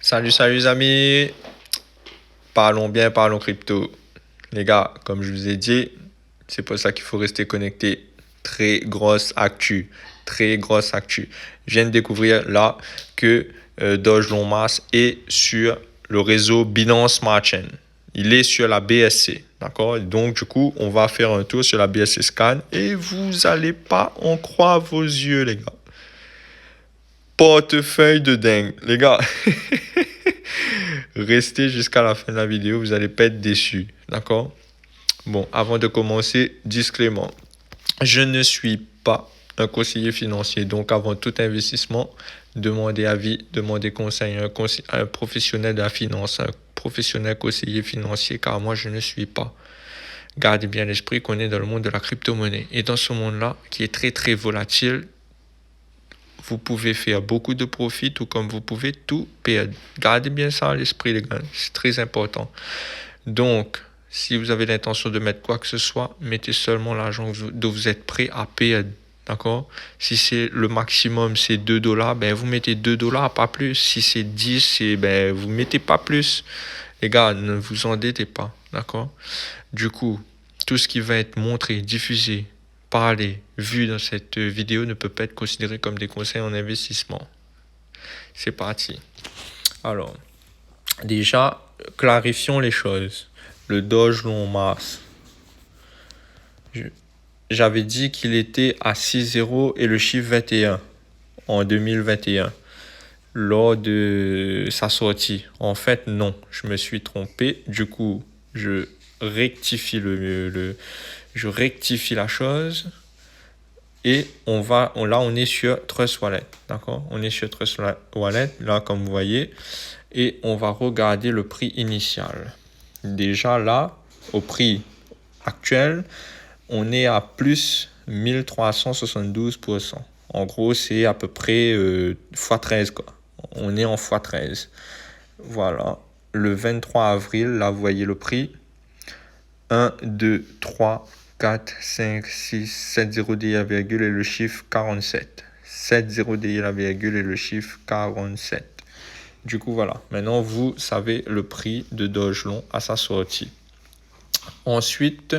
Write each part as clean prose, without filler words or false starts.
Salut les amis, parlons bien, parlons crypto. Les gars, comme je vous ai dit, c'est pour ça qu'il faut rester connecté. Très grosse actu, très grosse actu. Je viens de découvrir là que Doge Long Mass est sur le réseau Binance Smart Chain. Il est sur la BSC, d'accord? Donc du coup, on va faire un tour sur la BSC Scan et vous allez pas en croire vos yeux, les gars. Portefeuille de dingue, les gars. Restez jusqu'à la fin de la vidéo, vous n'allez pas être déçus, d'accord? Bon, avant de commencer, disclaimer. Je ne suis pas un conseiller financier, donc avant tout investissement, demandez avis, demandez conseil à un professionnel de la finance, un professionnel conseiller financier, car moi je ne suis pas. Gardez bien l'esprit qu'on est dans le monde de la crypto-monnaie. Et dans ce monde-là, qui est très très volatile, vous pouvez faire beaucoup de profit, tout comme vous pouvez tout perdre. Gardez bien ça à l'esprit, les gars. C'est très important. Donc, si vous avez l'intention de mettre quoi que ce soit, mettez seulement l'argent dont vous êtes prêt à perdre. D'accord? Si c'est le maximum, c'est $2, ben vous mettez $2, pas plus. Si c'est 10, ben vous mettez pas plus. Les gars, ne vous endettez pas. D'accord? Du coup, tout ce qui va être montré, diffusé, parlé, vu dans cette vidéo ne peut pas être considéré comme des conseils en investissement. C'est parti. Alors, déjà, clarifions les choses. Le Doge Long Mass. J'avais dit qu'il était à 6,0 et le chiffre 21 en 2021 lors de sa sortie. En fait, non, je me suis trompé. Du coup, je rectifie je rectifie la chose. Et là, on est sur Trust Wallet. D'accord? On est sur Trust Wallet, là, comme vous voyez. Et on va regarder le prix initial. Déjà, là, au prix actuel, on est à plus 1372%. En gros, c'est à peu près x13, quoi. On est en x13. Voilà. Le 23 avril, là, vous voyez le prix. 1, 2, 3, 4, 5, 6, 7 0 derrière la virgule et le chiffre 47. 7 0 derrière la virgule et le chiffre 47. Du coup, voilà. Maintenant, vous savez le prix de Doge Long à sa sortie. Ensuite,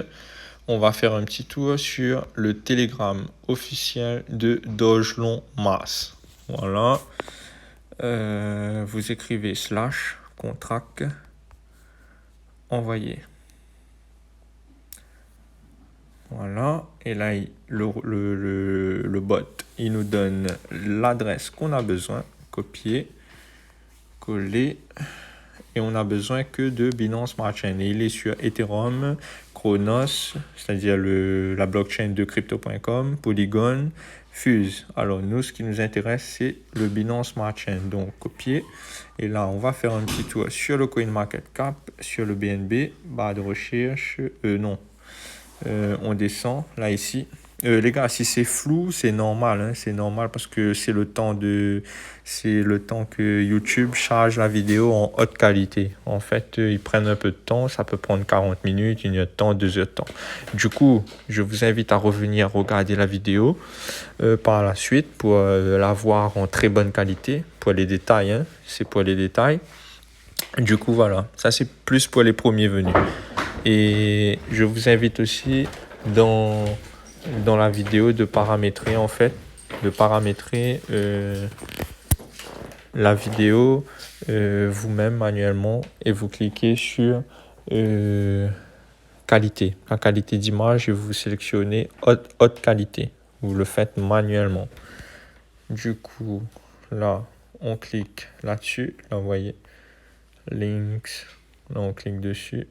on va faire un petit tour sur le Telegram officiel de Doge Long Mass. Voilà. Vous écrivez / contract envoyer. Voilà. Et là, le bot, il nous donne l'adresse qu'on a besoin. Copier, coller. Et on n'a besoin que de Binance Smart Chain. Et il est sur Ethereum, Chronos, c'est-à-dire la blockchain de crypto.com, Polygon, Fuse. Alors nous, ce qui nous intéresse, c'est le Binance Smart Chain. Donc copier. Et là, on va faire un petit tour sur le CoinMarketCap, sur le BNB, barre de recherche. On descend là ici. Les gars, si c'est flou, c'est normal, hein, c'est normal parce que c'est le temps que YouTube charge la vidéo en haute qualité. En fait, ils prennent un peu de temps, ça peut prendre 40 minutes, 1 heure de temps, 2 heures de temps. Du coup, je vous invite à revenir regarder la vidéo par la suite pour la voir en très bonne qualité. Pour les détails, hein, c'est pour les détails. Du coup, voilà, ça c'est plus pour les premiers venus. Et je vous invite aussi dans la vidéo de paramétrer la vidéo vous-même manuellement et vous cliquez sur qualité, la qualité d'image et vous sélectionnez haute qualité. Vous le faites manuellement. Du coup, là, on clique là-dessus. Là, vous voyez, links. Là, on clique dessus.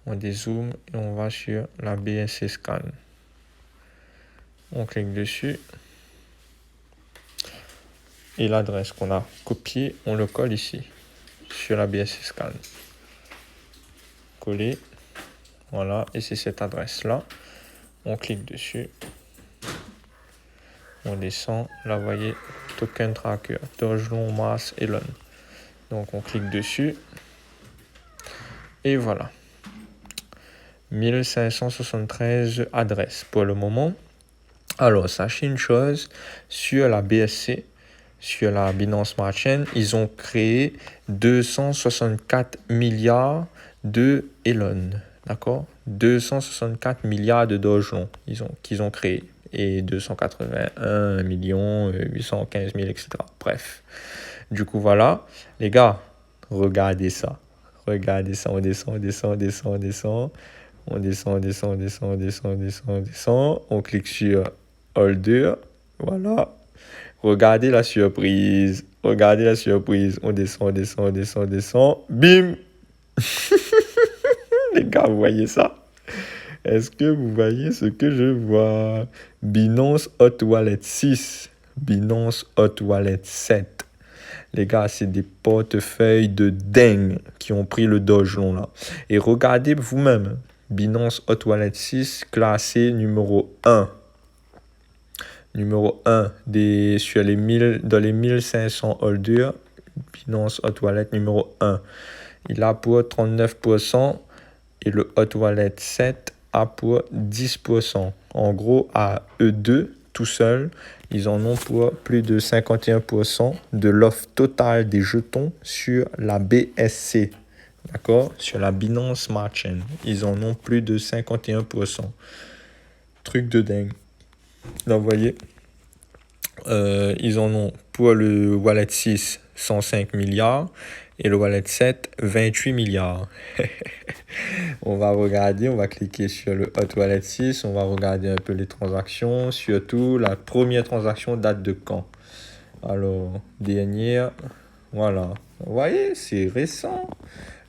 On dézoome et on va sur la BSC Scan. On clique dessus. Et l'adresse qu'on a copiée, on le colle ici, sur la BSC Scan. Coller. Voilà, et c'est cette adresse-là. On clique dessus. On descend. Là, vous voyez, token tracker, Doge Long Mass Elon. Donc, on clique dessus. Et voilà. 1573 adresses pour le moment. Alors, sachez une chose, sur la BSC, sur la Binance Smart Chain, ils ont créé 264 milliards de Elon. D'accord? 264 milliards de Dogecoin qu'ils ont créé. Et 281 millions, 815 000, etc. Bref. Du coup, voilà. Les gars, regardez ça. Regardez ça. On descend, on descend, on descend, on descend. On descend, on descend, on descend, on descend, on descend, on descend. On clique sur Holder. Voilà. Regardez la surprise. Regardez la surprise. On descend, on descend, on descend, on descend. Bim! Les gars, vous voyez ça? Est-ce que vous voyez ce que je vois? Binance Hot Wallet 6. Binance Hot Wallet 7. Les gars, c'est des portefeuilles de dingue qui ont pris le Dogecoin là. Et regardez vous-même. Binance Hot Wallet 6, classé numéro 1. Numéro 1 dans les 1500 holders. Binance Hot Wallet numéro 1. Il a pour 39%. Et le Hot Wallet 7 a pour 10%. En gros, à eux deux, tout seuls, ils en ont pour plus de 51% de l'offre totale des jetons sur la BSC. D'accord? Sur la Binance Smart Chain. Ils en ont plus de 51%. Truc de dingue. Là, vous voyez, ils en ont pour le Wallet 6, 105 milliards. Et le Wallet 7, 28 milliards. On va regarder, on va cliquer sur le Hot Wallet 6. On va regarder un peu les transactions. Surtout, la première transaction date de quand? Alors, dernière. Voilà. Vous voyez, c'est récent.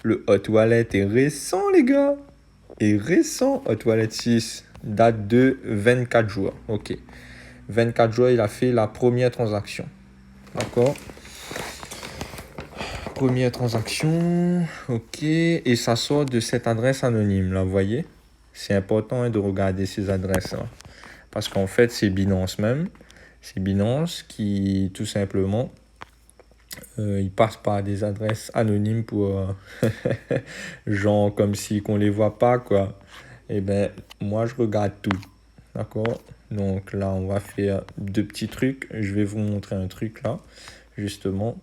Le Hot Wallet est récent, les gars. Est récent. Hot Wallet 6 date de 24 jours. Ok. 24 jours, il a fait la première transaction. D'accord? Première transaction, ok, et ça sort de cette adresse anonyme, là, vous voyez. C'est important de regarder ces adresses-là, parce qu'en fait, c'est Binance même. C'est Binance qui, tout simplement, il passe par des adresses anonymes pour gens comme si qu'on les voit pas, quoi. Et ben, moi, je regarde tout, d'accord. Donc là, on va faire deux petits trucs. Je vais vous montrer un truc là, justement.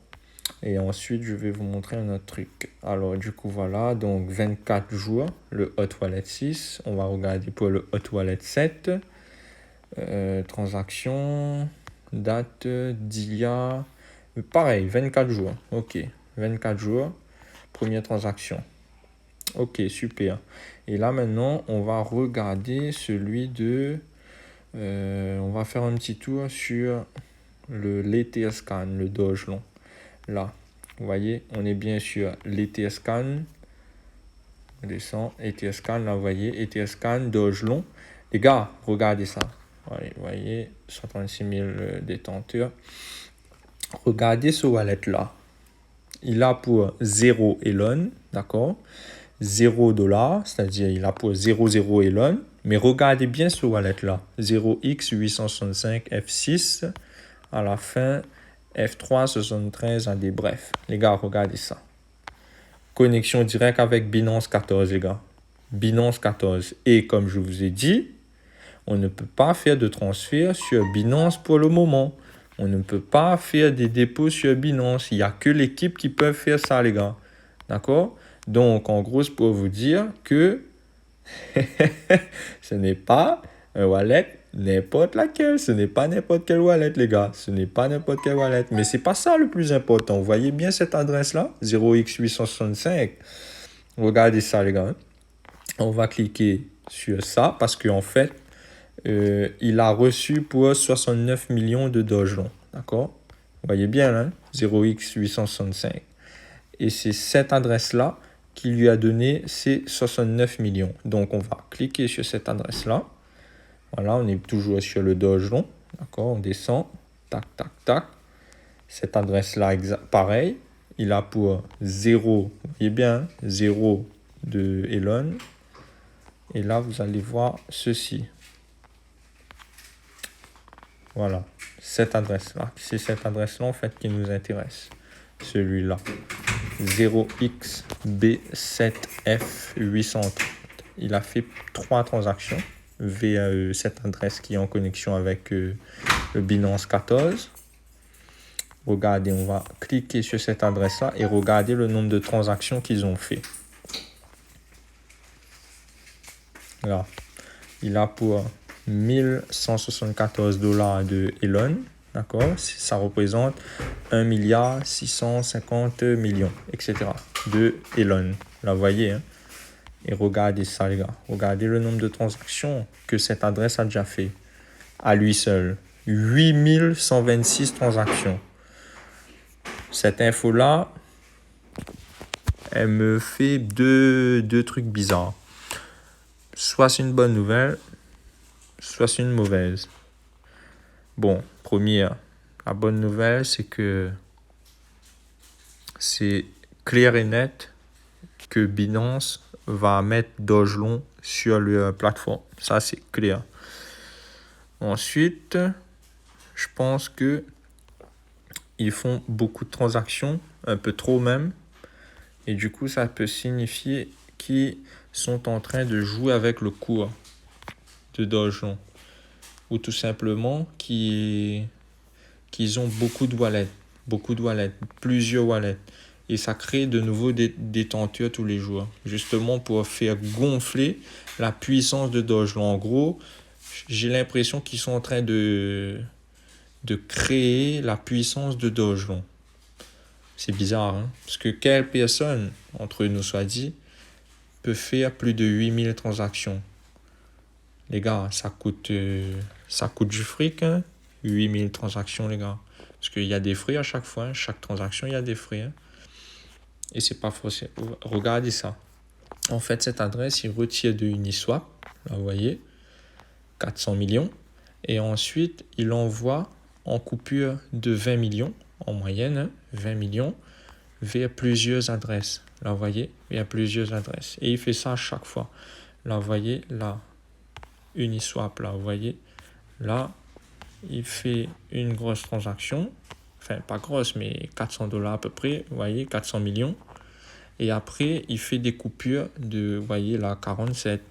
Et ensuite, je vais vous montrer un autre truc. Alors, du coup, voilà. Donc, 24 jours, le Hot Wallet 6. On va regarder pour le Hot Wallet 7. Transaction. Date d'il y a... Pareil, 24 jours. Ok. 24 jours. Première transaction. Ok, super. Et là, maintenant, on va regarder celui de... on va faire un petit tour sur l'ETHScan, le Dogecoin. Là, vous voyez, on est bien sur l'ETHScan. On descend, ETHScan, là, vous voyez, ETHScan, Dogecoin. Les gars, regardez ça. Allez, vous voyez, 136 000 détenteurs. Regardez ce wallet-là. Il a pour 0 Elon, d'accord? 0 $, c'est-à-dire il a pour 0 Elon. Mais regardez bien ce wallet-là. 0x865 F6 à la fin. F3, 73 AD. Bref, les gars, regardez ça. Connexion directe avec Binance 14, les gars. Binance 14. Et comme je vous ai dit, on ne peut pas faire de transfert sur Binance pour le moment. On ne peut pas faire des dépôts sur Binance. Il n'y a que l'équipe qui peut faire ça, les gars. D'accord? Donc, en gros, c'est pour vous dire que ce n'est pas un wallet n'importe laquelle. Ce n'est pas n'importe quel wallet, les gars. Ce n'est pas n'importe quel wallet. Mais c'est pas ça le plus important. Vous voyez bien cette adresse-là? 0x865. Regardez ça, les gars. On va cliquer sur ça parce qu'en fait, il a reçu pour 69 millions de Dogecoin. D'accord? Vous voyez bien, là, 0x865. Et c'est cette adresse-là qui lui a donné ces 69 millions. Donc, on va cliquer sur cette adresse-là. Voilà, on est toujours sur le Dogecoin. D'accord, on descend. Tac, tac, tac. Cette adresse-là, pareil. Il a pour 0, vous voyez bien, 0 de Elon. Et là, vous allez voir ceci. Voilà, cette adresse-là. C'est cette adresse-là, en fait, qui nous intéresse. Celui-là. 0xB7F830. Il a fait 3 transactions via cette adresse qui est en connexion avec le Binance 14. Regardez, on va cliquer sur cette adresse-là et regarder le nombre de transactions qu'ils ont fait. Là, il a pour 1174 $ de Elon. D'accord? Ça représente 1,650 milliard, etc. de Elon. Là, vous voyez, hein? Et regardez ça, les gars. Regardez le nombre de transactions que cette adresse a déjà fait. À lui seul. 8126 transactions. Cette info-là, elle me fait deux trucs bizarres. Soit c'est une bonne nouvelle, soit c'est une mauvaise. Bon, première, la bonne nouvelle, c'est que c'est clair et net que Binance va mettre Dogelon sur leur plateforme. Ça, c'est clair. Ensuite, je pense que ils font beaucoup de transactions, un peu trop même. Et du coup, ça peut signifier qu'ils sont en train de jouer avec le cours de Dogelon. Ou tout simplement qu'ils ont beaucoup de wallets, plusieurs wallets. Et ça crée de nouveaux détenteurs tous les jours, justement pour faire gonfler la puissance de Dogelon. En gros, j'ai l'impression qu'ils sont en train de créer la puissance de Dogelon. C'est bizarre, hein? Parce que quelle personne, entre nous soit dit, peut faire plus de 8000 transactions? Les gars, ça coûte du fric, hein? 8000 transactions, les gars. Parce qu'il y a des frais à chaque fois, hein? Chaque transaction, il y a des frais. Hein? Et c'est pas forcément. Regardez ça. En fait, cette adresse, il retire de Uniswap. Là, vous voyez, 400 millions. Et ensuite, il envoie en coupure de 20 millions, en moyenne, hein, 20 millions, vers plusieurs adresses. Là, vous voyez, vers plusieurs adresses. Et il fait ça à chaque fois. Là, vous voyez, là, Uniswap, là, vous voyez, là, il fait une grosse transaction. Enfin, pas grosse, mais 400 $ à peu près. Vous voyez, 400 millions. Et après, il fait des coupures de, vous voyez, là, 47,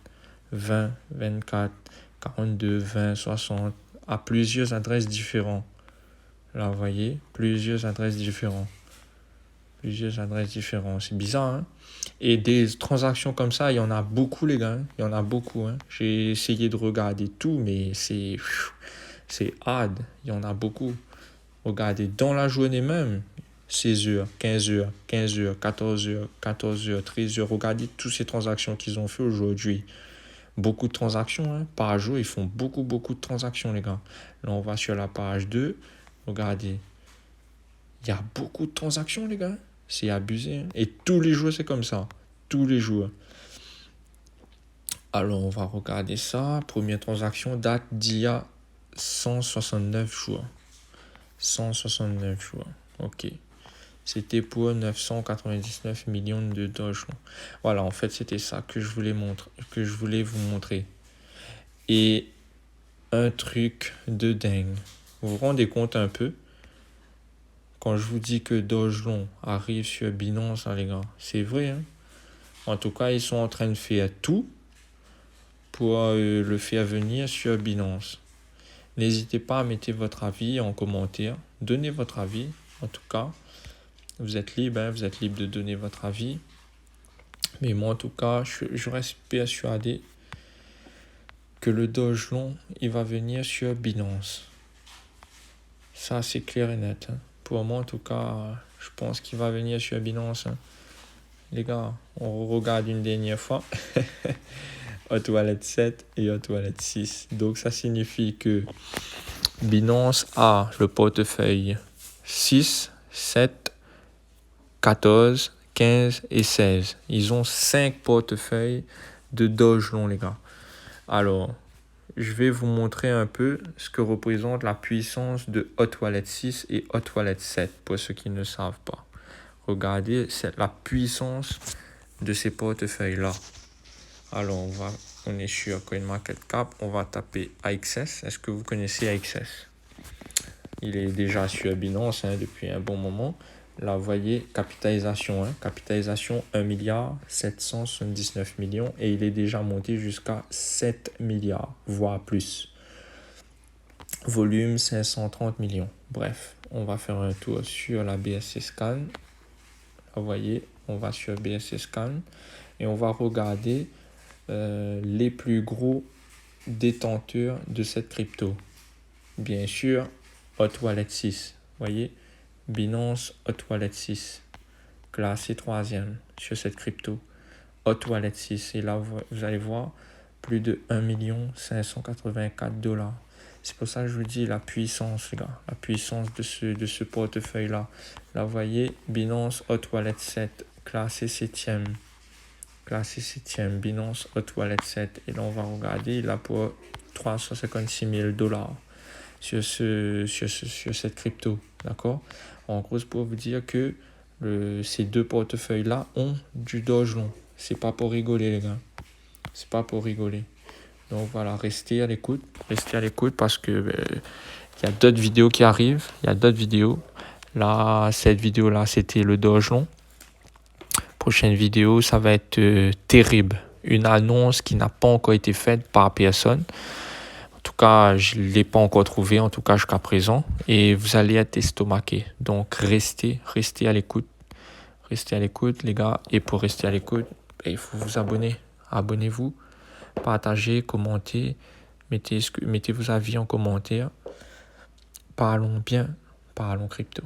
20, 24, 42, 20, 60, à plusieurs adresses différentes. Là, vous voyez, plusieurs adresses différentes. C'est bizarre, hein? Et des transactions comme ça, il y en a beaucoup, les gars. Il y en a beaucoup, hein? J'ai essayé de regarder tout, mais c'est hard. Il y en a beaucoup. Regardez, dans la journée même, 16h, 15h, 15h, 14h, 14h, 13h. Regardez toutes ces transactions qu'ils ont fait aujourd'hui. Beaucoup de transactions, hein? Par jour, ils font beaucoup de transactions, les gars. Là, on va sur la page 2. Regardez. Il y a beaucoup de transactions, les gars. C'est abusé, hein? Et tous les jours, c'est comme ça. Tous les jours. Alors, on va regarder ça. Première transaction date d'il y a 169 jours. 169 jours. OK. C'était pour 999 millions de Dogelon. Voilà, en fait, c'était ça que je voulais vous montrer. Et un truc de dingue. Vous vous rendez compte un peu? Quand je vous dis que Dogelon arrive sur Binance, hein, les gars, c'est vrai, hein? En tout cas, ils sont en train de faire tout pour le faire venir sur Binance. N'hésitez pas à mettre votre avis en commentaire. Donnez votre avis, en tout cas. Vous êtes libre, hein? Vous êtes libre de donner votre avis. Mais moi, en tout cas, je reste persuadé que le Dogelon, il va venir sur Binance. Ça, c'est clair et net, hein? Pour moi, en tout cas, je pense qu'il va venir sur Binance, hein? Les gars, on regarde une dernière fois. Hot Wallet 7 et Hot Wallet 6. Donc, ça signifie que Binance a le portefeuille 6, 7, 14, 15 et 16. Ils ont 5 portefeuilles de Dogelon, les gars. Alors, je vais vous montrer un peu ce que représente la puissance de Hot Wallet 6 et Hot Wallet 7, pour ceux qui ne savent pas. Regardez, c'est la puissance de ces portefeuilles-là. Alors, on est sur CoinMarketCap, on va taper AXS. Est-ce que vous connaissez AXS? Il est déjà sur Binance, hein, depuis un bon moment. Là, vous voyez, capitalisation, hein, capitalisation 1,779 milliard et il est déjà monté jusqu'à 7 milliards, voire plus. Volume 530 millions. Bref, on va faire un tour sur la BSC Scan. Vous voyez, on va sur BSC Scan et on va regarder les plus gros détenteurs de cette crypto. Bien sûr, Hot Wallet 6. Vous voyez, Binance Hot Wallet 6, classé 3e sur cette crypto. Hot Wallet 6. Et là, vous allez voir plus de 1 584 $. C'est pour ça que je vous dis la puissance, les gars. La puissance de ce portefeuille-là. Là, vous voyez, Binance Hot Wallet 7, classé 7e. Classé 7e, Binance Hot Wallet 7. Et là, on va regarder, il a pour 356 000 $ sur cette crypto. D'accord? En gros, c'est pour vous dire que ces deux portefeuilles-là ont du Doge long. C'est pas pour rigoler, les gars. C'est pas pour rigoler. Donc voilà, restez à l'écoute parce que y a d'autres vidéos qui arrivent. Il y a d'autres vidéos. Là, cette vidéo-là, c'était le Doge long. Prochaine vidéo, ça va être terrible. Une annonce qui n'a pas encore été faite par personne. En tout cas, je ne l'ai pas encore trouvé, en tout cas jusqu'à présent. Et vous allez être estomaqués. Donc restez à l'écoute. Restez à l'écoute, les gars. Et pour rester à l'écoute, il faut vous abonner. Abonnez-vous, partagez, commentez, mettez vos avis en commentaire. Parlons bien, parlons crypto.